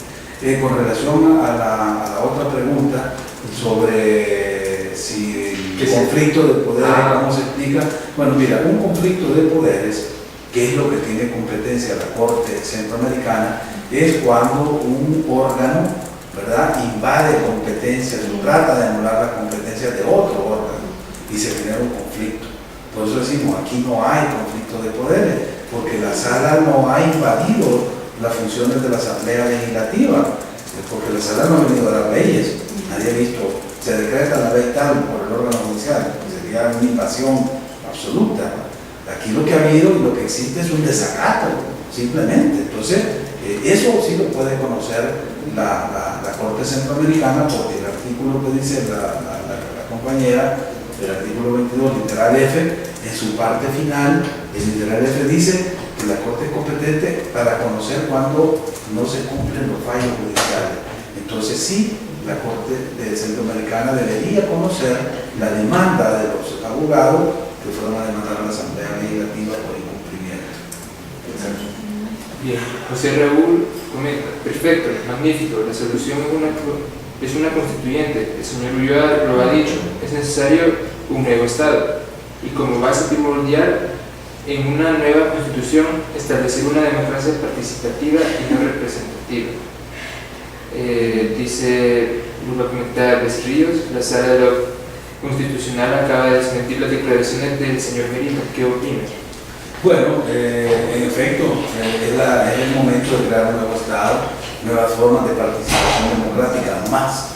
Con relación a la otra pregunta sobre si el conflicto de poderes, ¿cómo se explica? Bueno, mira, un conflicto de poderes, que es lo que tiene competencia la Corte Centroamericana, es cuando un órgano, ¿verdad?, invade competencias o trata de anular las competencias de otro órgano y se genera un conflicto. Por eso decimos, aquí no hay conflicto de poderes, porque la sala no ha invadido las funciones de la Asamblea Legislativa, porque la sala no ha venido a dar leyes. Nadie ha visto, se decreta la ley tal por el órgano judicial, que sería una invasión absoluta. Aquí lo que ha habido y lo que existe es un desacato, simplemente. Entonces, eso sí lo puede conocer la Corte Centroamericana, porque el artículo que dice la compañera, el artículo 22, literal F, en su parte final, el literal F dice que la Corte es competente para conocer cuando no se cumplen los fallos judiciales. Entonces sí, la Corte Centroamericana debería conocer la demanda de los abogados que fueron a demandar a la Asamblea Legislativa por incumplimiento. Bien, José Raúl comenta: perfecto, magnífico, la solución es una constituyente, el señor Ulloa lo ha dicho, es necesario un nuevo Estado y como base primordial en una nueva constitución establecer una democracia participativa y no representativa. representativa. Dice, lo va a comentar Luis Ríos, la Sala de lo Constitucional acaba de desmentir las declaraciones del señor Merino. ¿Qué opina? Bueno, en efecto, es el momento de crear un nuevo Estado, nuevas formas de participación democrática más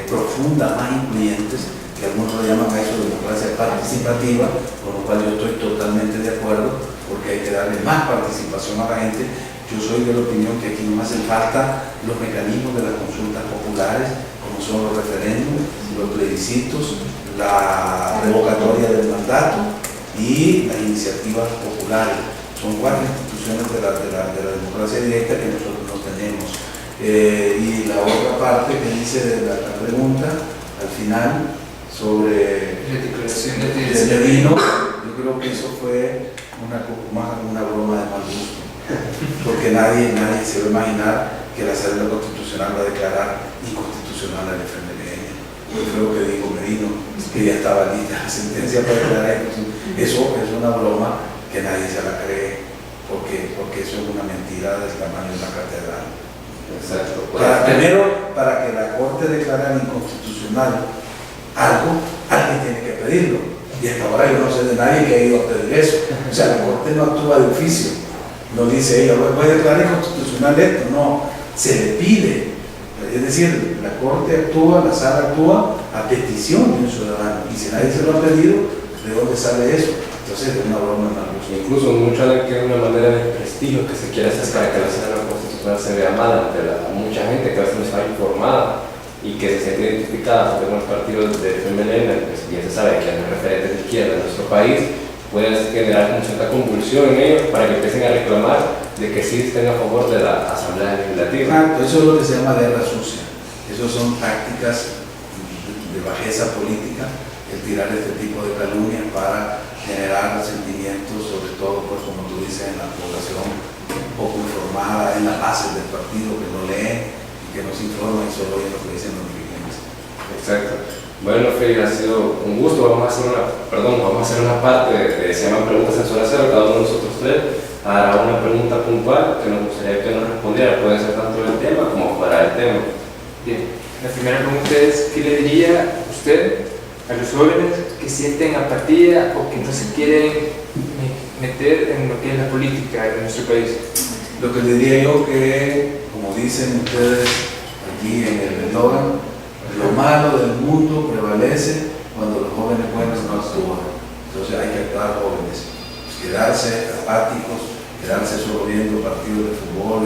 profundas, más incluyentes, que algunos lo llaman a eso democracia participativa, con lo cual yo estoy totalmente de acuerdo, porque hay que darle más participación a la gente. Yo soy de la opinión que aquí no me hacen falta los mecanismos de las consultas populares, como son los referéndums, los plebiscitos, la revocatoria del mandato y las iniciativas populares. Son 4 instituciones de la democracia directa que nosotros no tenemos. Y la otra parte que dice de la pregunta, al final, sobre Las declaraciones del el señor Merino, yo creo que eso fue una broma de mal gusto, porque nadie se va a imaginar que la Asamblea Constitucional va a declarar inconstitucional al FMLN. Yo creo que dijo Merino que ya estaba lista la sentencia para declarar eso es una broma que nadie se la cree, porque eso es una mentira del tamaño de una catedral. Exacto. Primero, para que la Corte declarara inconstitucional algo, alguien tiene que pedirlo. Y hasta ahora yo no sé de nadie que haya ido a pedir eso. O sea, la Corte no actúa de oficio. No dice ella, voy a declarar inconstitucional esto. No, se le pide. Es decir, la Corte actúa, la Sala actúa a petición de un ciudadano. Y si nadie se lo ha pedido, ¿de dónde sale eso? Entonces es una broma en la luz. Incluso mucho hablan que es una manera de prestigio que se quiere hacer para que la Asamblea Constitucional se vea mal ante mucha gente que a veces no está informada y que se siente identificada con los partidos de FMLN, pues bien se sabe que hay referentes de izquierda en nuestro país, puede generar como cierta convulsión en ellos para que empiecen a reclamar de que sí estén a favor de la Asamblea Legislativa. Exacto, eso es lo que se llama guerra sucia. Esas son tácticas de bajeza política, el tirar este tipo de calumnias para generar sentimientos, sobre todo, pues como tú dices, en la población poco informada, en las bases del partido que no leen y que no se informan y solo oyen lo que dicen los dirigentes. Exacto. Bueno, Félix, ha sido un gusto. Vamos a hacer una parte se llaman preguntas en zona cero. Cada uno de nosotros tres hará una pregunta puntual que nos gustaría que nos respondiera. Puede ser tanto del tema como fuera del tema. Bien, la primera pregunta es, ¿qué le diría usted a los jóvenes que sienten apatía o que no se quieren meter en lo que es la política de nuestro país? Lo que le diría yo que, como dicen ustedes aquí en el eslogan, lo malo del mundo prevalece cuando los jóvenes buenos no actúan. Entonces hay que actuar jóvenes, quedarse apáticos, quedarse solo viendo partidos de fútbol,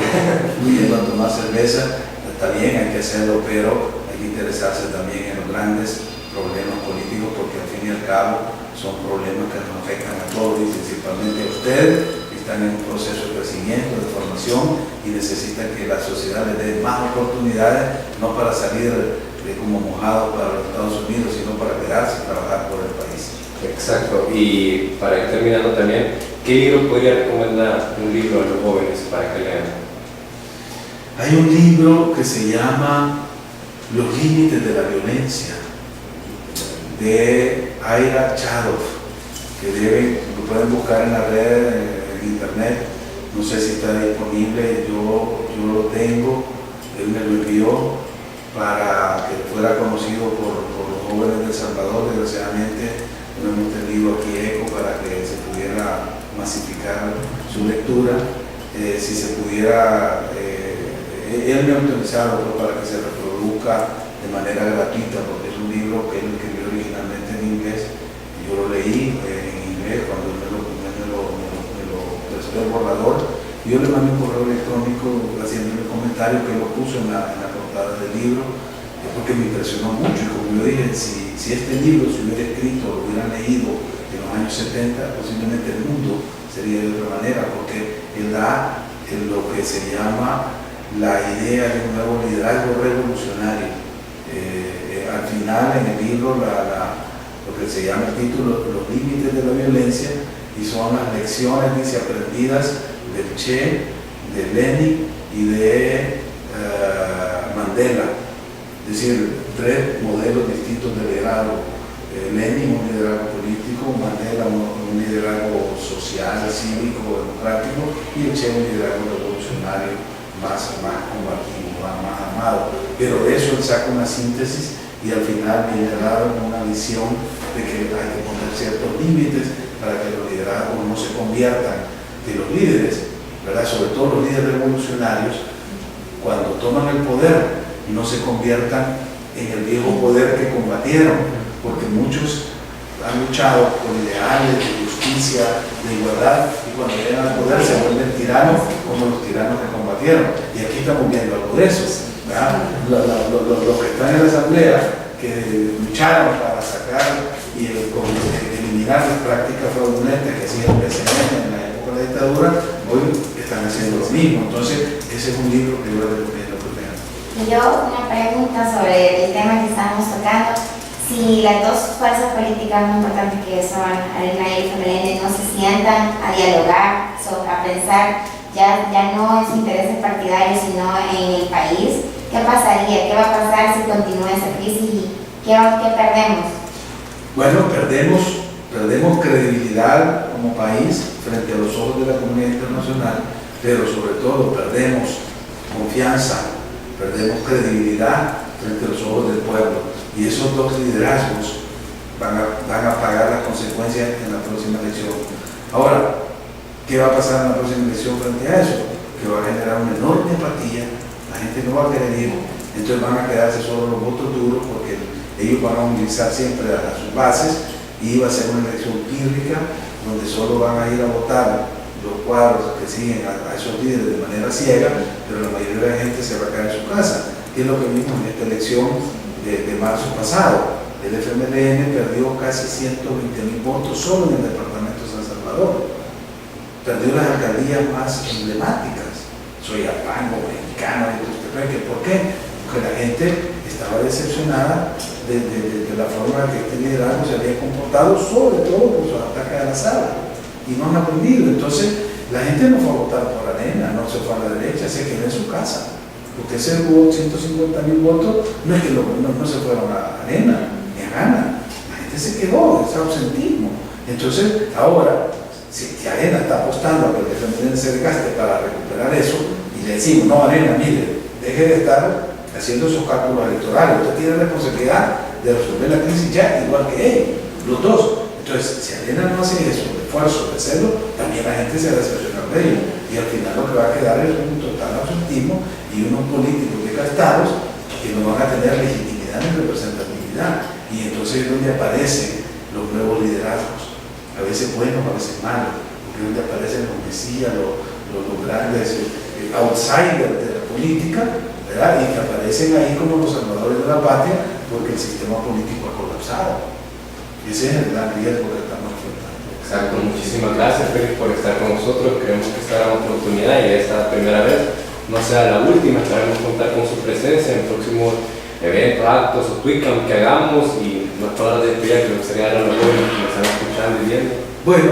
yendo a tomar cerveza, está bien, hay que hacerlo, pero hay que interesarse también en los grandes problemas políticos, porque al fin y al cabo son problemas que nos afectan a todos y principalmente a ustedes, que están en un proceso de crecimiento, de formación y necesitan que la sociedad les dé más oportunidades, no para salir como mojados para los Estados Unidos, sino para quedarse y trabajar por el país. Exacto. Y para ir terminando también, ¿qué libro podría recomendar un libro a los jóvenes para que lean? Hay un libro que se llama Los límites de la violencia, de Ira Chadov, que lo pueden buscar en la red, en internet, no sé si está disponible, yo lo tengo, él me lo envió para que fuera conocido por los jóvenes de El Salvador. Desgraciadamente no hemos tenido aquí eco para que se pudiera masificar su lectura. Si se pudiera, él me ha autorizado para que se reproduzca de manera gratuita, porque es un libro que él escribió originalmente en inglés. Yo lo leí en inglés cuando me lo prestó el borrador. Yo le mandé un correo electrónico haciendo el comentario que lo puso en la portada del libro, porque me impresionó mucho. Y como yo dije, si este libro se hubiera escrito, lo hubieran leído en los años 70, posiblemente el mundo sería de otra manera, porque él da lo que se llama la idea de un nuevo liderazgo revolucionario. Al final, en el libro, lo que se llama el título, Los límites de la violencia, y son las lecciones, dice, aprendidas del Che, de Lenin y de Mandela. Es decir, 3 modelos distintos de liderazgo. Lenin, un liderazgo político; Mandela, un liderazgo social, cívico, democrático; y el Che, un liderazgo revolucionario más combativo, más armado. Pero de eso él saca una síntesis y al final viene a dar una visión de que hay que poner ciertos límites para que los liderazgos no se conviertan, que los líderes, ¿verdad? Sobre todo los líderes revolucionarios, cuando toman el poder, no se conviertan en el viejo poder que combatieron, porque muchos han luchado por ideales de justicia, de igualdad, y cuando llegan al poder se vuelven tiranos como los tiranos que combatieron. Y aquí estamos viendo algo de eso, ¿verdad? Los que están en la asamblea, que lucharon para sacar y eliminar las prácticas fraudulentas que hacía el PCN en la época de la dictadura, hoy están haciendo lo mismo. Entonces, ese es un libro que yo recomiendo primero. Y yo una pregunta sobre el tema que estábamos tocando. Si las dos fuerzas políticas más importantes que son Arena y FMLN no se sientan a dialogar, a pensar ya no en sus intereses partidarios, sino en el país, ¿qué pasaría? ¿Qué va a pasar si continúa esa crisis y qué perdemos? Bueno, perdemos credibilidad como país frente a los ojos de la comunidad internacional, pero sobre todo perdemos confianza, perdemos credibilidad frente a los ojos del pueblo. Y esos dos liderazgos van a pagar las consecuencias en la próxima elección. Ahora, ¿qué va a pasar en la próxima elección frente a eso? Que va a generar una enorme apatía, la gente no va a querer ir, entonces van a quedarse solo los votos duros porque ellos van a movilizar siempre a sus bases y va a ser una elección pírrica donde solo van a ir a votar los cuadros que siguen a esos líderes de manera ciega, pero la mayoría de la gente se va a quedar en su casa. Y es lo que vimos en esta elección de marzo pasado. El FMLN perdió casi 120.000 votos solo en el departamento de San Salvador. Perdió las alcaldías más emblemáticas, Soyapango, Mexicano, y Tuxtepec. ¿Por qué? Porque la gente estaba decepcionada de la forma en que este liderazgo se había comportado, sobre todo por sus ataques a la sala, y no han aprendido. Entonces la gente no fue a votar por Arena, no se fue a la derecha, se quedó en su casa. Porque ese hubo 150.000 votos, no es que no se fueron a Arena ni a Gana, la gente se quedó, ese ausentismo. Entonces ahora, si Arena está apostando a que el FMLN se desgaste para recuperar eso, y le decimos, no Arena, mire, deje de estar haciendo esos cálculos electorales, usted tiene responsabilidad de resolver la crisis ya, igual que ellos, los dos. Entonces, si Arena no hace eso, el esfuerzo de hacerlo, también la gente se va a decepcionar de ellos. Y al final lo que va a quedar es un total ausentismo y unos políticos desgastados que no van a tener legitimidad ni representatividad. Y entonces es donde aparecen los nuevos liderazgos, a veces buenos, a veces malos, porque es donde aparecen los mesías, los grandes outsiders de la política, ¿verdad? Y que aparecen ahí como los salvadores de la patria porque el sistema político ha colapsado. Ese es el gran riesgo que estamos enfrentando. Exacto, muchísimas gracias Félix por estar con nosotros. Creemos que esta era una oportunidad y esta primera vez no sea la última. Esperamos contar con su presencia en próximos eventos, actos o tweetcam que hagamos, y unas palabras de despedida que me gustaría dar a los jóvenes que me están escuchando y viendo. Bueno,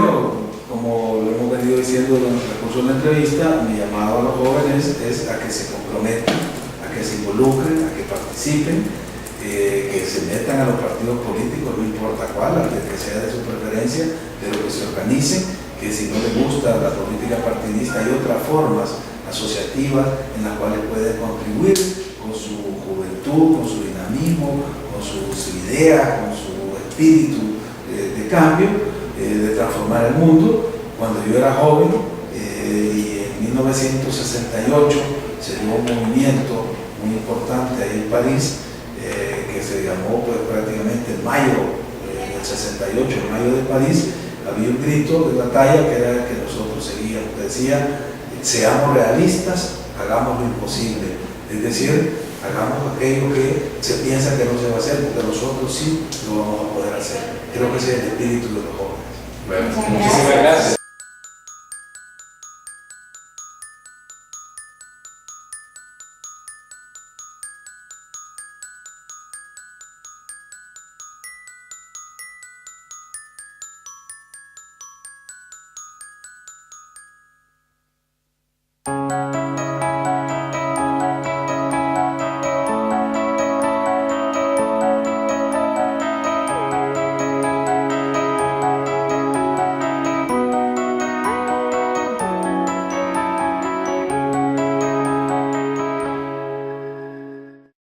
como lo hemos venido diciendo durante el curso de la entrevista, mi llamado a los jóvenes es a que se comprometan, a que se involucren, a que participen, que se metan a los partidos políticos, no importa cuál, aunque sea de su preferencia, pero que se organicen, que si no les gusta la política partidista hay otras formas asociativas en las cuales pueden contribuir con su juventud, con su dinamismo, con sus ideas, con su espíritu de cambio, de transformar el mundo. Cuando yo era joven, y en 1968 se dio un movimiento muy importante ahí en París, que se llamó pues prácticamente el Mayo del 68, el Mayo de París. Había un grito de batalla que era el que nosotros seguíamos, que decía: seamos realistas, hagamos lo imposible, es decir, hagamos aquello que se piensa que no se va a hacer, porque nosotros sí lo vamos a poder hacer. Creo que ese es el espíritu de los jóvenes. Bueno, muchísimas gracias.